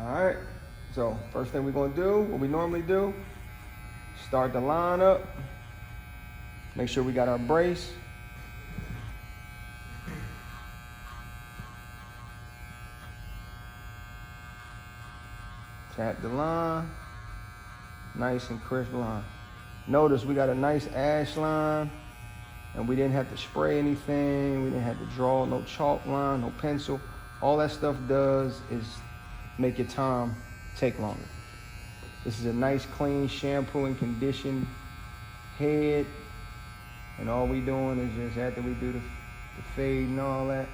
All right, so first thing we're gonna do, what we normally do, start the line up, make sure we got our brace. Tap the line, nice and crisp line. Notice we got a nice ash line, and we didn't have to spray anything, we didn't have to draw no chalk line, no pencil. All that stuff does is make your time take longer. This is a nice, clean, shampoo and conditioned head. And all we doing is just after we do the fade and all that,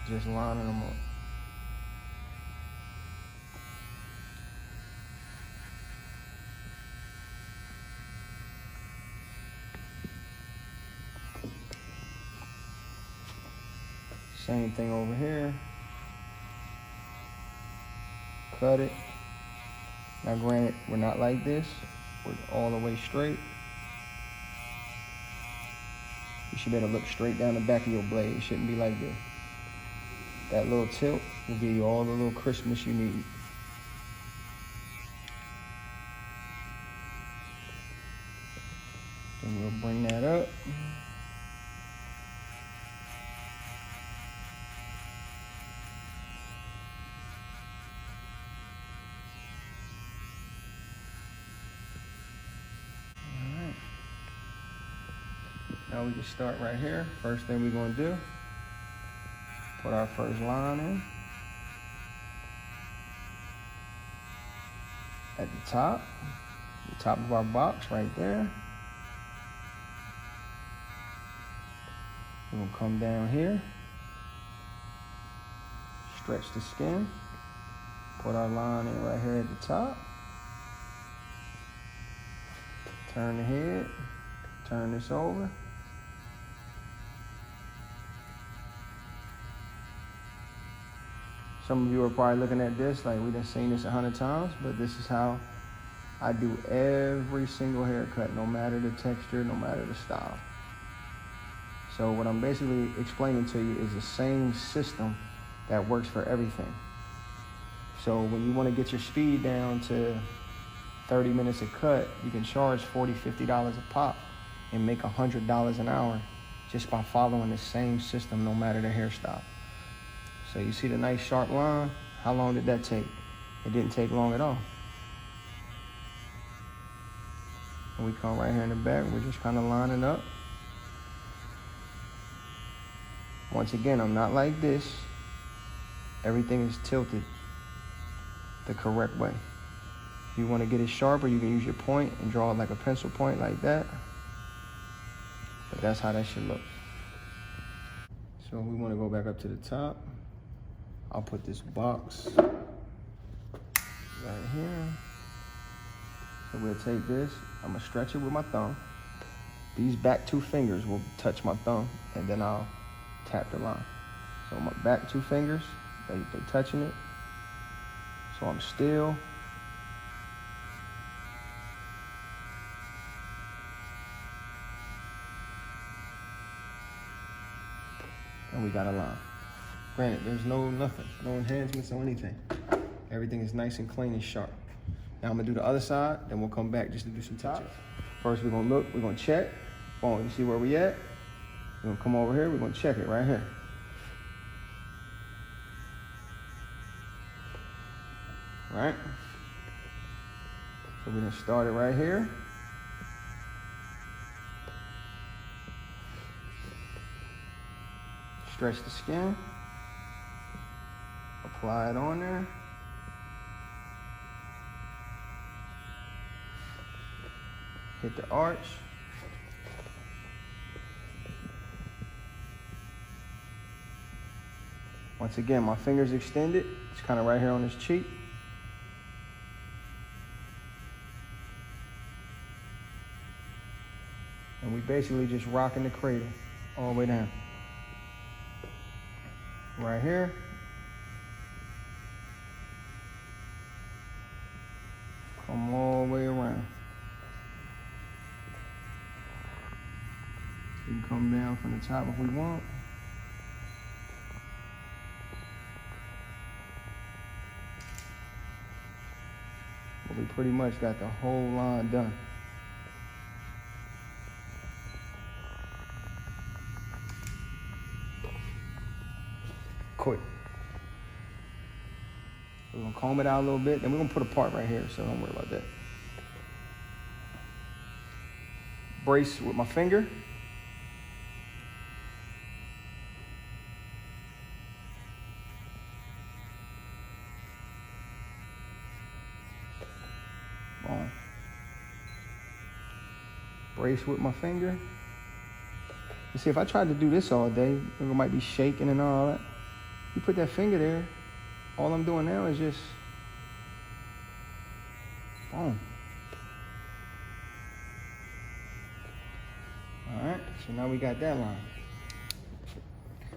just lining them up. Same thing over here. Cut it. Now granted, we're not like this. We're all the way straight. You should be able to look straight down the back of your blade. It shouldn't be like this. That little tilt will give you all the little crispness you need. Then we'll bring that up. Now we just start right here. First thing we're gonna do, put our first line in. At the top of our box right there. We're gonna come down here, stretch the skin, put our line in right here at the top. Turn the head, turn this over. Some of you are probably looking at this like we done seen this 100 times, but this is how I do every single haircut, no matter the texture, no matter the style. So what I'm basically explaining to you is the same system that works for everything. So when you want to get your speed down to 30 minutes a cut, you can charge $40, $50 a pop and make $100 an hour just by following the same system, no matter the hairstyle. So you see the nice sharp line? How long did that take? It didn't take long at all. And we come right here in the back, we're just kind of lining up. Once again, I'm not like this. Everything is tilted the correct way. If you want to get it sharper, you can use your point and draw it like a pencil point like that. But that's how that should look. So we want to go back up to the top. I'll put this box right here. So we'll take this, I'm gonna stretch it with my thumb. These back two fingers will touch my thumb, and then I'll tap the line. So my back two fingers, they touching it. So I'm still. And we got a line. Granted, there's no enhancements or anything. Everything is nice and clean and sharp. Now I'm gonna do the other side, then we'll come back just to do some touch-ups. First we're gonna look, we're gonna check. Boom, you see where we at? We're gonna come over here, we're gonna check it right here. Right? So we're gonna start it right here. Stretch the skin. Apply it on there. Hit the arch. Once again, my finger's extended. It's kind of right here on his cheek. And we basically just rocking the cradle all the way down. Right here. Come all the way around. We can come down from the top if we want. pretty much got the whole line done. Quick. We're gonna comb it out a little bit, then we're gonna put a part right here, so don't worry about that. Brace with my finger. Boom. Brace with my finger. You see, if I tried to do this all day, it might be shaking and all that. You put that finger there, all I'm doing now is just, boom. All right, so now we got that line.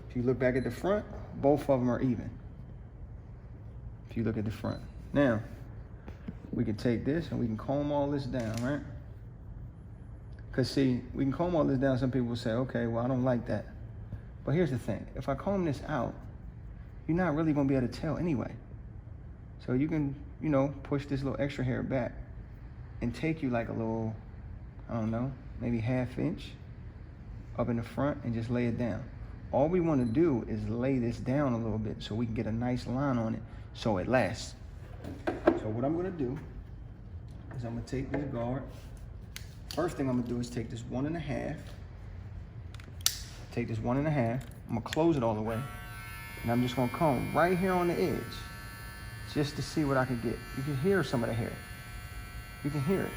If you look back at the front, both of them are even. If you look at the front. Now, we can take this and we can comb all this down, right? Because see, we can comb all this down. Some people will say, okay, well, I don't like that. But here's the thing. If I comb this out, you're not really going to be able to tell anyway. So you can, you know, push this little extra hair back and take you like a little, I don't know, maybe 1/2 inch up in the front and just lay it down. All we want to do is lay this down a little bit so we can get a nice line on it so it lasts. So what I'm going to do is I'm going to take this guard. First thing I'm going to do is take this 1.5. Take this 1.5. I'm going to close it all the way. And I'm just going to comb right here on the edge just to see what I can get. You can hear some of the hair. You can hear it,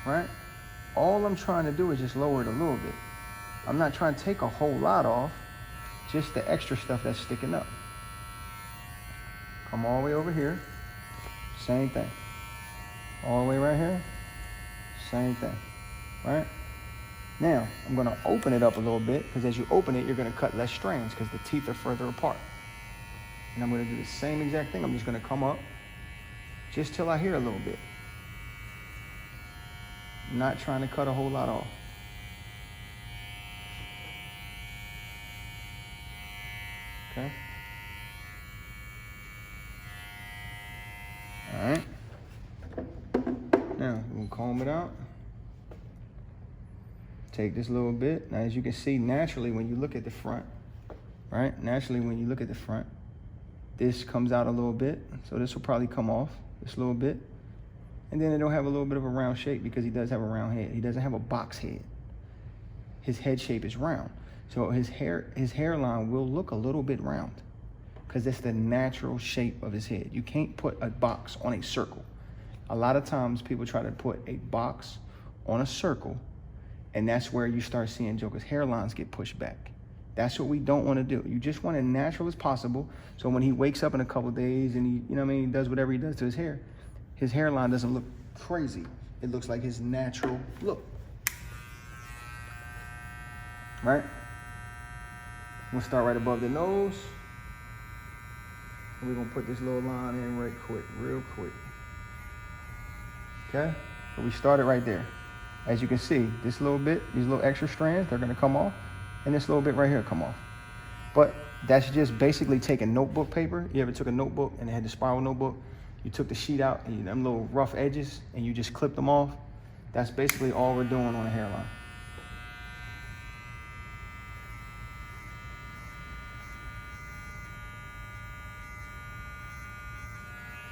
right? All I'm trying to do is just lower it a little bit. I'm not trying to take a whole lot off, just the extra stuff that's sticking up. Come all the way over here, same thing. All the way right here, same thing, right? Now, I'm gonna open it up a little bit, because as you open it, you're gonna cut less strands because the teeth are further apart. And I'm gonna do the same exact thing. I'm just gonna come up just till I hear a little bit. I'm not trying to cut a whole lot off. Okay? All right. Now, we'll comb it out. Take this little bit. Now, as you can see, naturally, when you look at the front, right? Naturally, when you look at the front, this comes out a little bit. So this will probably come off just a little bit. And then it'll have a little bit of a round shape because he does have a round head. He doesn't have a box head. His head shape is round. So his hairline will look a little bit round because that's the natural shape of his head. You can't put a box on a circle. A lot of times people try to put a box on a circle, and that's where you start seeing Joker's hairlines get pushed back. That's what we don't want to do. You just want it natural as possible. So when he wakes up in a couple of days and he, you know what I mean, he does whatever he does to his hairline doesn't look crazy. It looks like his natural look. Right? I'm gonna start right above the nose. And we're gonna put this little line in right quick, real quick. Okay? So we started right there. As you can see, this little bit, these little extra strands, they're gonna come off. And this little bit right here come off. But that's just basically taking notebook paper. You ever took a notebook and it had the spiral notebook? You took the sheet out and them little rough edges and you just clipped them off. That's basically all we're doing on a hairline.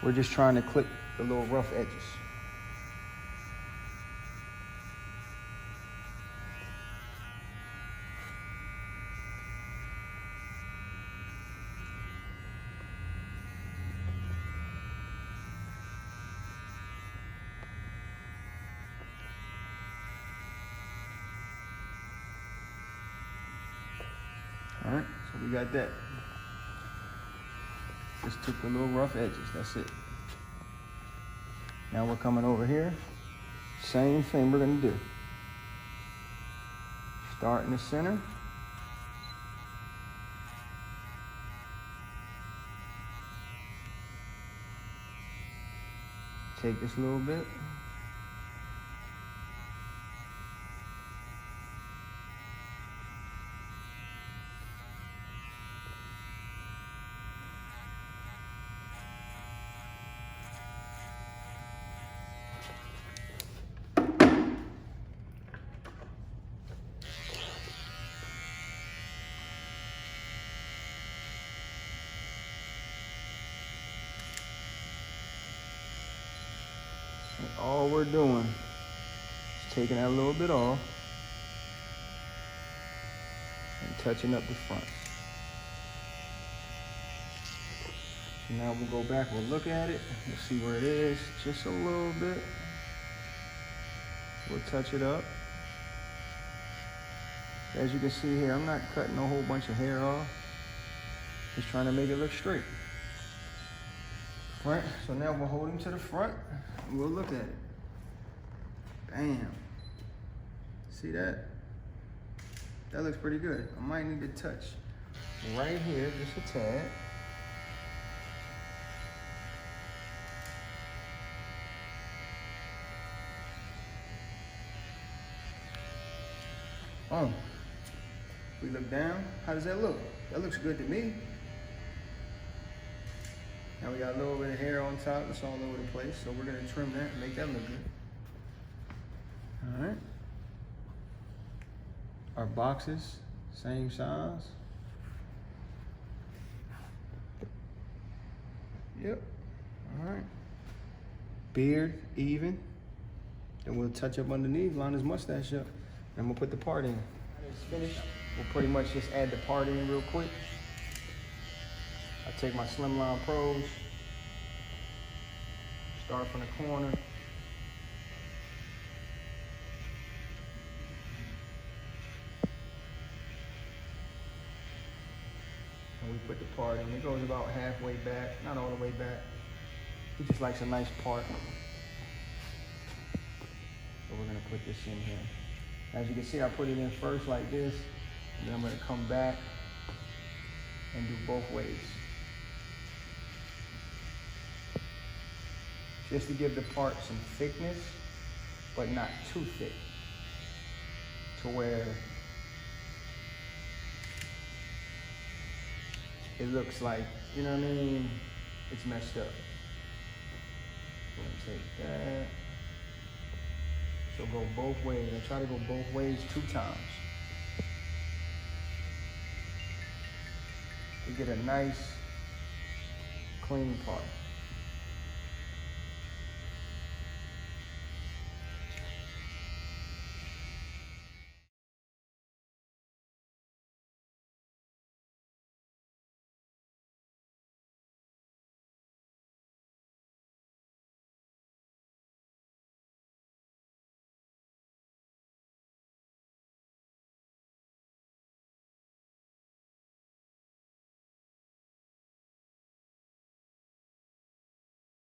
We're just trying to clip the little rough edges. All right, so we got that. Just took the little rough edges, that's it. Now we're coming over here. Same thing we're gonna do. Start in the center. Take this little bit. all we're doing is taking that little bit off and touching up the front. So now we'll go back, we'll look at it, we'll see where it is, just a little bit. We'll touch it up. As you can see here, I'm not cutting a whole bunch of hair off. Just trying to make it look straight. Front, so now we'll hold him to the front and we'll look at it. Bam. See that? That looks pretty good. I might need to touch right here, just a tad. Oh, we look down. How does that look? That looks good to me. Now we got a little bit of hair on top. It's all over the place. So we're gonna trim that and make that look good. All right. Our boxes, same size. Yep. All right. Beard, even. Then we'll touch up underneath, line his mustache up. And we'll put the part in. It's finished. We'll pretty much just add the part in real quick. I take my Slimline Pros, start from the corner. And we put the part in. It goes about halfway back, not all the way back. He just likes a nice part. So we're gonna put this in here. As you can see, I put it in first like this, and then I'm gonna come back and do both ways. Just to give the part some thickness, but not too thick, to where it looks like, you know what I mean, it's messed up. I'm gonna take that. So go both ways. I try to go both ways 2 times. To get a nice, clean part.